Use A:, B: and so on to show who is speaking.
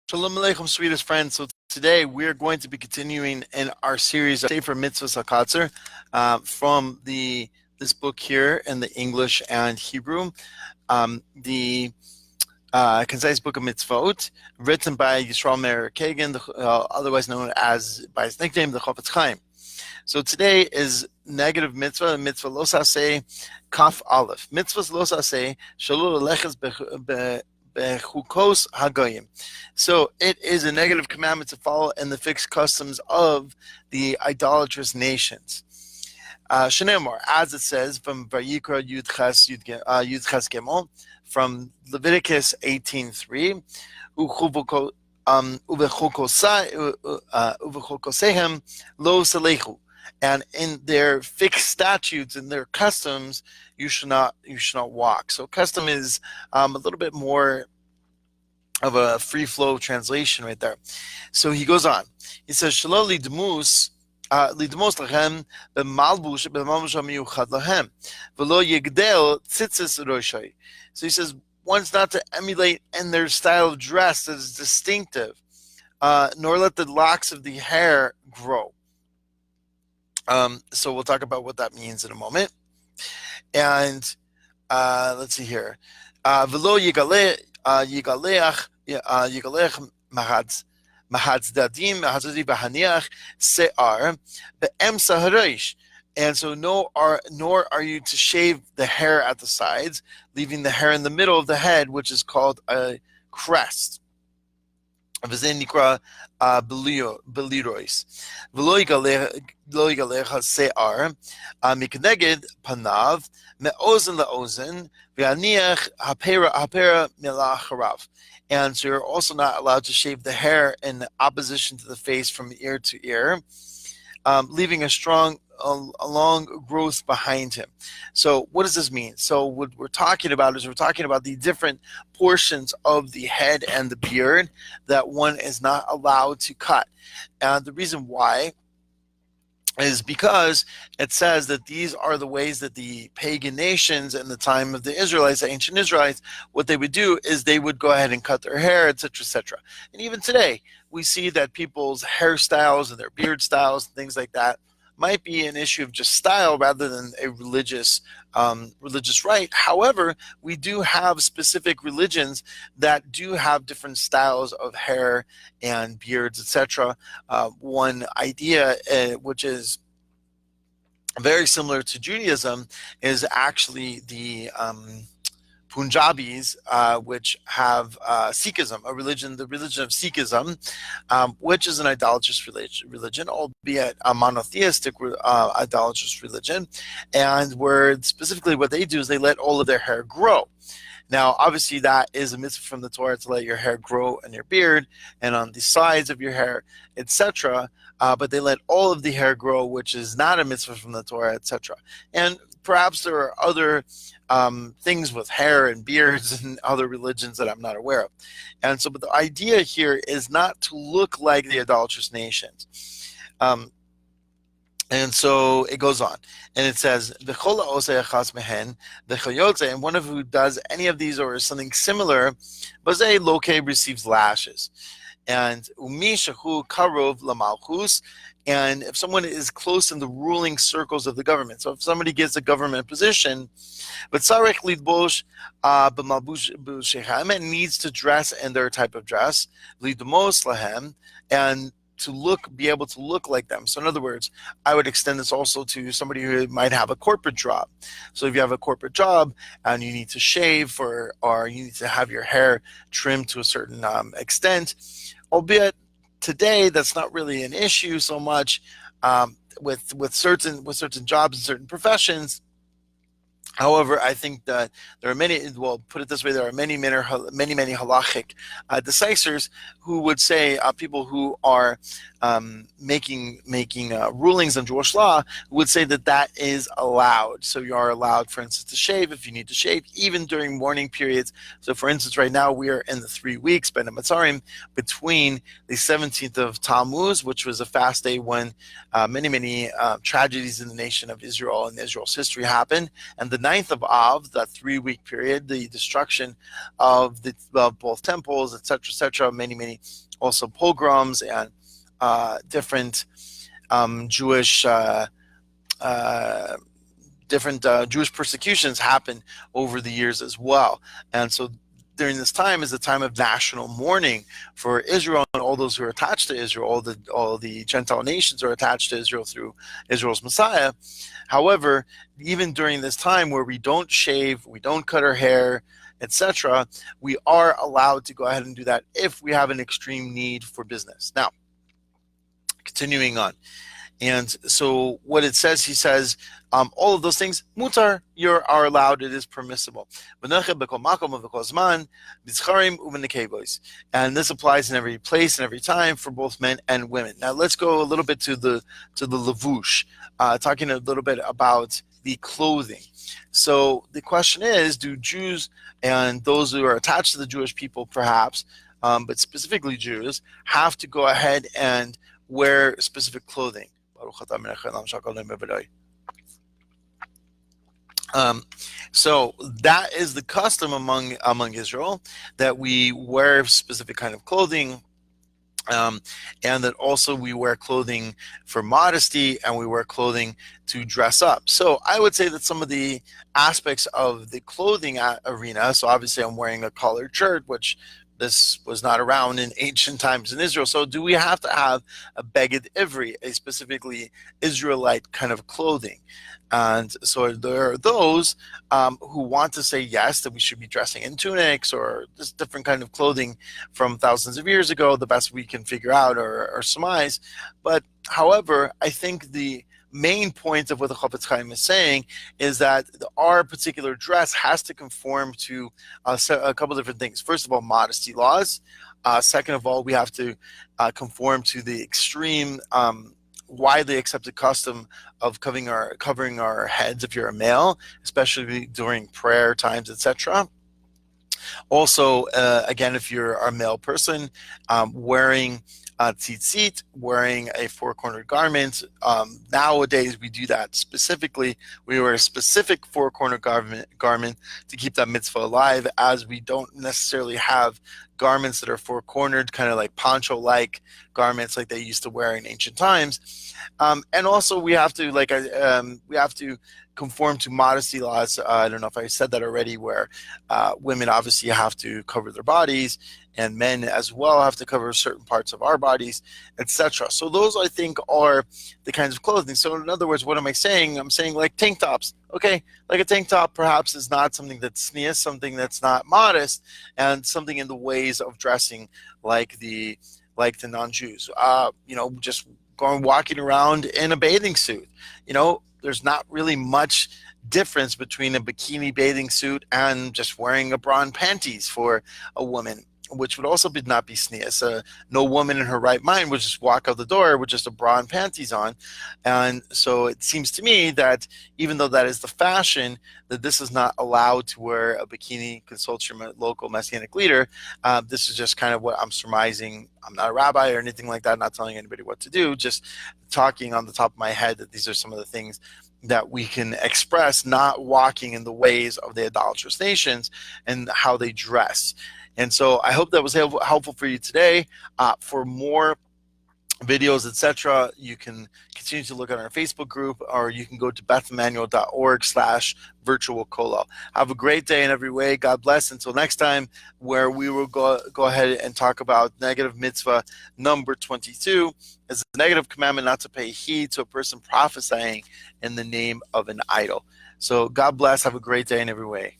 A: Shalom Aleichem, sweetest friends. So today we're going to be continuing in our series of Sefer Mitzvot ha-Katzar from this book here in the English and Hebrew, the Concise Book of Mitzvot, written by Yisroel Meir Kagan, otherwise known as by his nickname, the Chofetz Chaim. So today is negative mitzvah, mitzvah lo saseh kaf aleph. Mitzvah lo saseh shalol aleches bechukos hagoyim. So it is a negative commandment to follow in the fixed customs of the idolatrous nations. Shenemar, as it says from Vayikra Yud Ches Gimel, from Leviticus 18:3, uvechukosehem lo salechu. And in their fixed statutes and their customs, you should not walk. So custom is a little bit more of a free flow translation right there. So he goes on. He says, "Shelo lidmus lachem b'malbush miyuchad lahem v'lo yigdel tzitzis roshai." So he says, one's not to emulate in their style of dress that is distinctive, nor let the locks of the hair grow. So we'll talk about what that means in a moment. And let's see here. V'lo yigaleach mahadzdadim b'haniach se'ar be'emsa hareish. And so nor are you to shave the hair at the sides, leaving the hair in the middle of the head, which is called a crest. V'zenikra belirois. V'lo yigalecha se'ar mikneged panav me'ozen le'ozen v'aniach hapera milacharav. And so you're also not allowed to shave the hair in opposition to the face from ear to ear, leaving a long growth behind him. So what does this mean? So what we're talking about the different portions of the head and the beard that one is not allowed to cut. And the reason why is because it says that these are the ways that the pagan nations in the time of the Israelites, the ancient Israelites, what they would do is they would go ahead and cut their hair, etc., etc. And even today, we see that people's hairstyles and their beard styles and things like that might be an issue of just style rather than a religious right. However, we do have specific religions that do have different styles of hair and beards, etc. One idea, which is very similar to Judaism, is actually the Punjabis, which have Sikhism, the religion of Sikhism, which is an idolatrous religion, albeit a monotheistic idolatrous religion, and where specifically what they do is they let all of their hair grow. Now, obviously, that is a mitzvah from the Torah to let your hair grow in your beard and on the sides of your hair, etc. But they let all of the hair grow, which is not a mitzvah from the Torah, etc. And perhaps there are other things with hair and beards and other religions that I'm not aware of. And so, but the idea here is not to look like the idolatrous nations. And so it goes on, and it says, and one of who does any of these or something similar, bazei loke receives lashes. And umishahu karov lamalchus, and if someone is close in the ruling circles of the government, so if somebody gets a government position, but sarech lidbosh b'malbush and needs to dress in their type of dress, lidmos lahem, and to be able to look like them. So in other words, I would extend this also to somebody who might have a corporate job. So if you have a corporate job and you need to shave or you need to have your hair trimmed to a certain extent, albeit today that's not really an issue so much with certain jobs and certain professions. However, I think that there are many, well, put it this way, there are many halachic decisors who would say people who are making rulings on Jewish law would say that that is allowed. So you are allowed, for instance, to shave if you need to shave, even during mourning periods. So, for instance, right now we are in the 3 weeks, Ben Matzarim, between the 17th of Tammuz, which was a fast day when many tragedies in the nation of Israel and Israel's history happened, and the 9th of Av, that 3-week period, the destruction of both temples, etc., many also pogroms and different Jewish Jewish persecutions happen over the years as well. And so during this time is a time of national mourning for Israel and all those who are attached to Israel. All the Gentile nations are attached to Israel through Israel's Messiah. However, even during this time where we don't shave, we don't cut our hair, etc., we are allowed to go ahead and do that if we have an extreme need for business. Now, continuing on. And so what it says, he says, all of those things, mutar, are allowed, it is permissible. And this applies in every place and every time for both men and women. Now let's go a little bit to the levush, talking a little bit about the clothing. So the question is, do Jews and those who are attached to the Jewish people perhaps, but specifically Jews, have to go ahead and wear specific clothing? So that is the custom among Israel, that we wear specific kind of clothing, and that also we wear clothing for modesty, and we wear clothing to dress up. So I would say that some of the aspects of the clothing arena, so obviously I'm wearing a collared shirt, which this was not around in ancient times in Israel. So do we have to have a beged ivri, a specifically Israelite kind of clothing? And so there are those who want to say, yes, that we should be dressing in tunics or this different kind of clothing from thousands of years ago, the best we can figure out or surmise. But however, I think the main point of what the Chofetz Chaim is saying is that our particular dress has to conform to a couple different things. First of all, modesty laws. Second of all, we have to conform to the extreme, widely accepted custom of covering our heads if you're a male, especially during prayer times, etc. Also, again, if you're a male person, wearing tzitzit, wearing a four-cornered garment. Nowadays, we do that specifically. We wear a specific four-cornered garment to keep that mitzvah alive, as we don't necessarily have garments that are four-cornered, kind of like poncho-like garments like they used to wear in ancient times. And also, we have to conform to modesty laws. I don't know if I said that already, where women obviously have to cover their bodies, and men as well have to cover certain parts of our bodies, etc. So those, I think, are the kinds of clothing. So in other words, what am I saying? I'm saying like tank tops. Okay, like a tank top perhaps is not something that's sneeze, something that's not modest, and something in the ways of dressing like the non-Jews. Just walking around in a bathing suit. There's not really much difference between a bikini bathing suit and just wearing a bra and panties for a woman, which would also not be sneeze. No woman in her right mind would just walk out the door with just a bra and panties on. And so it seems to me that even though that is the fashion, that this is not allowed to wear a bikini. Consult your local Messianic leader. This is just kind of what I'm surmising. I'm not a rabbi or anything like that. I'm not telling anybody what to do, just talking on the top of my head that these are some of the things that we can express, not walking in the ways of the idolatrous nations and how they dress. And so I hope that was helpful for you today. For more videos, etc., you can continue to look at our Facebook group, or you can go to bethemanuel.org/virtual kolo. Have a great day in every way. God bless. Until next time, where we will go ahead and talk about negative mitzvah number 22. It's a negative commandment not to pay heed to a person prophesying in the name of an idol. So God bless. Have a great day in every way.